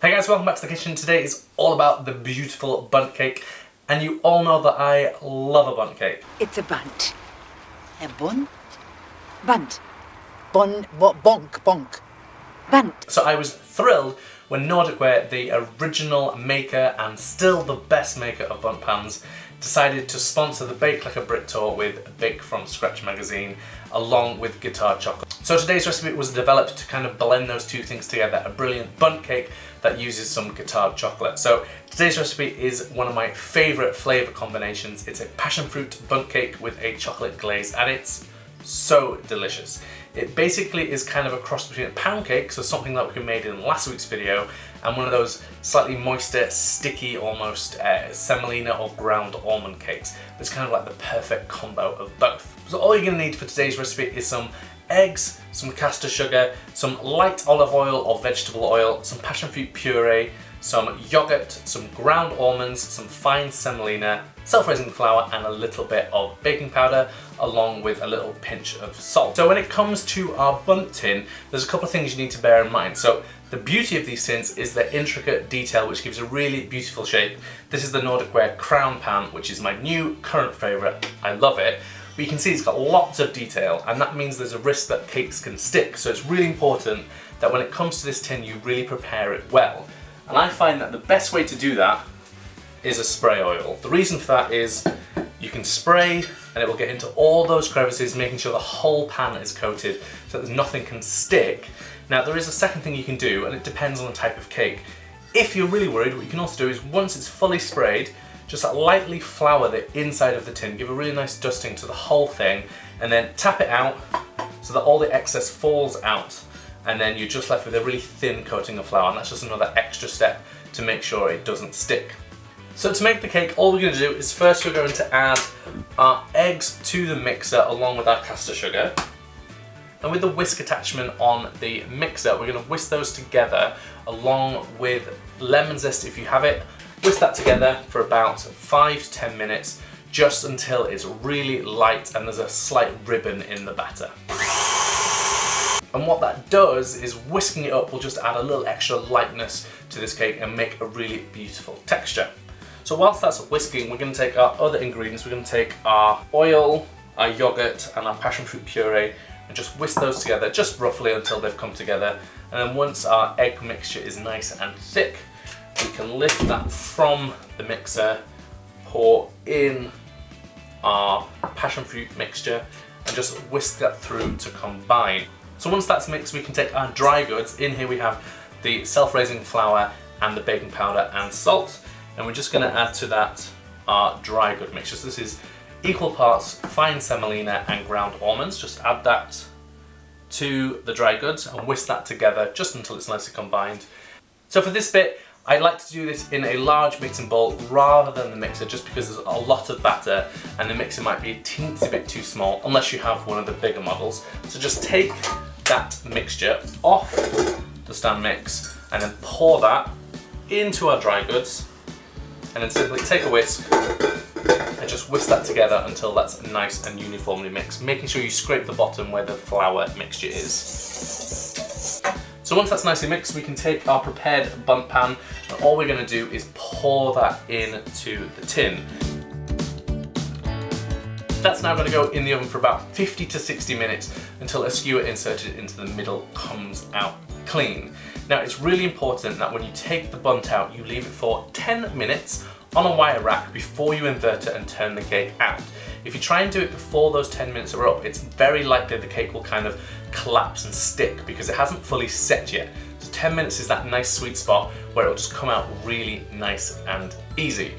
Hey guys, welcome back to the kitchen. Today is all about the beautiful bundt cake, and you all know that I love a bundt cake. It's a bundt. A bun? Bundt. Bun, what, bonk. Bundt. So I was thrilled when Nordicware, the original maker and still the best maker of bundt pans, decided to sponsor the Bake Like a Brick tour with Bake from Scratch magazine, along with Guitar Chocolate. So today's recipe was developed to kind of blend those two things together, a brilliant bundt cake that uses some Guitar Chocolate. So today's recipe is one of my favourite flavour combinations. It's a passion fruit bundt cake with a chocolate glaze, and it's so delicious. It basically is kind of a cross between a pound cake, so something that we made in last week's video, and one of those slightly moister, sticky, almost semolina or ground almond cakes. It's kind of like the perfect combo of both. So all you're going to need for today's recipe is some eggs, some caster sugar, some light olive oil or vegetable oil, some passion fruit puree, some yogurt, some ground almonds, some fine semolina, self-raising flour, and a little bit of baking powder, along with a little pinch of salt. So when it comes to our bundt tin, there's a couple of things you need to bear in mind. So the beauty of these tins is their intricate detail, which gives a really beautiful shape. This is the Nordicware crown pan, which is my new current favourite. I love it. But you can see it's got lots of detail, and that means there's a risk that cakes can stick. So it's really important that when it comes to this tin, you really prepare it well. And I find that the best way to do that is a spray oil. The reason for that is you can spray and it will get into all those crevices, making sure the whole pan is coated so that nothing can stick. Now there is a second thing you can do, and it depends on the type of cake. If you're really worried, what you can also do is once it's fully sprayed, just lightly flour the inside of the tin, give a really nice dusting to the whole thing, and then tap it out so that all the excess falls out. And then you're just left with a really thin coating of flour, and that's just another extra step to make sure it doesn't stick. So to make the cake, all we're going to do is first we're going to add our eggs to the mixer along with our caster sugar. And with the whisk attachment on the mixer, we're going to whisk those together along with lemon zest if you have it. Whisk that together for about 5 to 10 minutes, just until it's really light and there's a slight ribbon in the batter. And what that does is whisking it up will just add a little extra lightness to this cake and make a really beautiful texture. So whilst that's whisking, we're going to take our other ingredients. We're going to take our oil, our yogurt and our passion fruit puree and just whisk those together just roughly until they've come together. And then once our egg mixture is nice and thick, we can lift that from the mixer, pour in our passion fruit mixture and just whisk that through to combine. So once that's mixed, we can take our dry goods. In here we have the self-raising flour and the baking powder and salt, and we're just going to add to that our dry good mixture. So this is equal parts fine semolina and ground almonds. Just add that to the dry goods and whisk that together just until it's nicely combined. So for this bit, I like to do this in a large mixing bowl rather than the mixer, just because there's a lot of batter and the mixer might be a teensy bit too small unless you have one of the bigger models. So just take that mixture off the stand mix and then pour that into our dry goods, and then simply take a whisk and just whisk that together until that's nice and uniformly mixed, making sure you scrape the bottom where the flour mixture is. So once that's nicely mixed, we can take our prepared bundt pan, and all we're going to do is pour that into the tin. That's now going to go in the oven for about 50 to 60 minutes until a skewer inserted into the middle comes out clean. Now it's really important that when you take the bundt out, you leave it for 10 minutes on a wire rack before you invert it and turn the cake out. If you try and do it before those 10 minutes are up, it's very likely the cake will kind of collapse and stick because it hasn't fully set yet. So 10 minutes is that nice sweet spot where it'll just come out really nice and easy.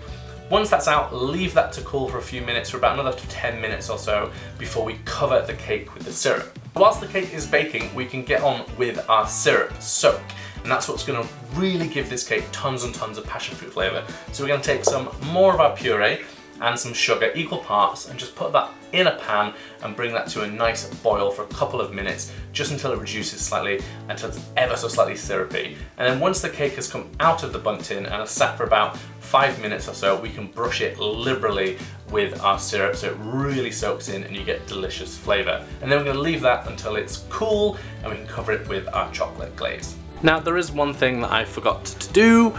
Once that's out, leave that to cool for a few minutes, for about another 10 minutes or so, before we cover the cake with the syrup. Whilst the cake is baking, we can get on with our syrup soak, and that's what's going to really give this cake tons and tons of passion fruit flavour. So we're going to take some more of our puree and some sugar, equal parts, and just put that in a pan and bring that to a nice boil for a couple of minutes, just until it reduces slightly, until it's ever so slightly syrupy. And then once the cake has come out of the bundt tin and has sat for about 5 minutes or so, we can brush it liberally with our syrup so it really soaks in and you get delicious flavour. And then we're going to leave that until it's cool and we can cover it with our chocolate glaze. Now there is one thing that I forgot to do.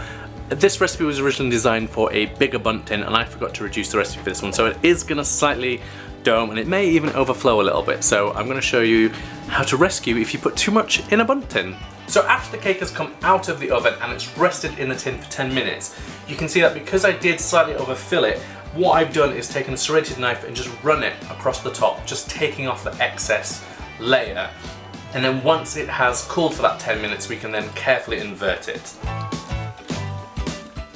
This recipe was originally designed for a bigger bundt tin, and I forgot to reduce the recipe for this one, so it is going to slightly dome and it may even overflow a little bit. So I'm going to show you how to rescue if you put too much in a bundt tin. So after the cake has come out of the oven and it's rested in the tin for 10 minutes, you can see that because I did slightly overfill it, what I've done is taken a serrated knife and just run it across the top, just taking off the excess layer. And then once it has cooled for that 10 minutes, we can then carefully invert it.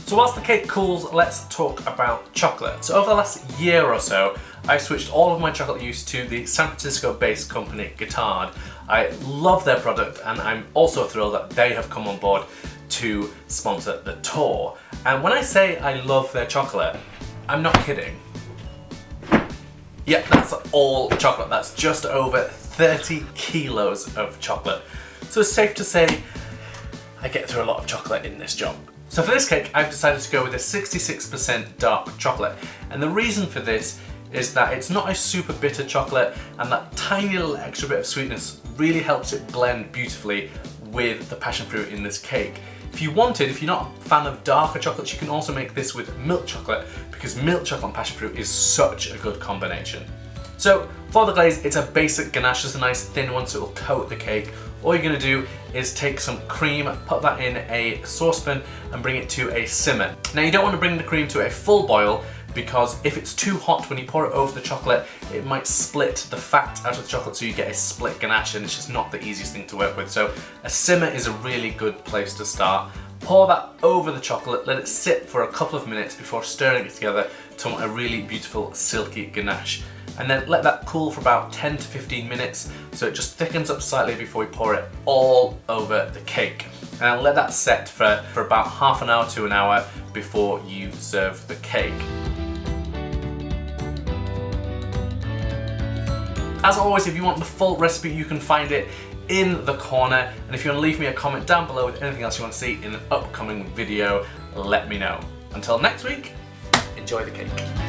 So whilst the cake cools, let's talk about chocolate. So over the last year or so, I switched all of my chocolate use to the San Francisco-based company Guittard. I love their product, and I'm also thrilled that they have come on board to sponsor the tour. And when I say I love their chocolate, I'm not kidding. Yeah, that's all chocolate. That's just over 30 kilos of chocolate. So it's safe to say I get through a lot of chocolate in this job. So for this cake, I've decided to go with a 66% dark chocolate. And the reason for this is that it's not a super bitter chocolate, and that tiny little extra bit of sweetness really helps it blend beautifully with the passion fruit in this cake. If you're not a fan of darker chocolates, you can also make this with milk chocolate, because milk chocolate and passion fruit is such a good combination. So for the glaze, it's a basic ganache, just a nice thin one so it will coat the cake. All you're going to do is take some cream, put that in a saucepan and bring it to a simmer. Now you don't want to bring the cream to a full boil, because if it's too hot when you pour it over the chocolate, it might split the fat out of the chocolate, so you get a split ganache, and it's just not the easiest thing to work with. So a simmer is a really good place to start. Pour that over the chocolate, let it sit for a couple of minutes before stirring it together to a really beautiful silky ganache. And then let that cool for about 10 to 15 minutes so it just thickens up slightly before we pour it all over the cake. And let that set for about half an hour to an hour before you serve the cake. As always, if you want the full recipe, you can find it in the corner. And if you want to leave me a comment down below with anything else you want to see in an upcoming video, let me know. Until next week, enjoy the cake.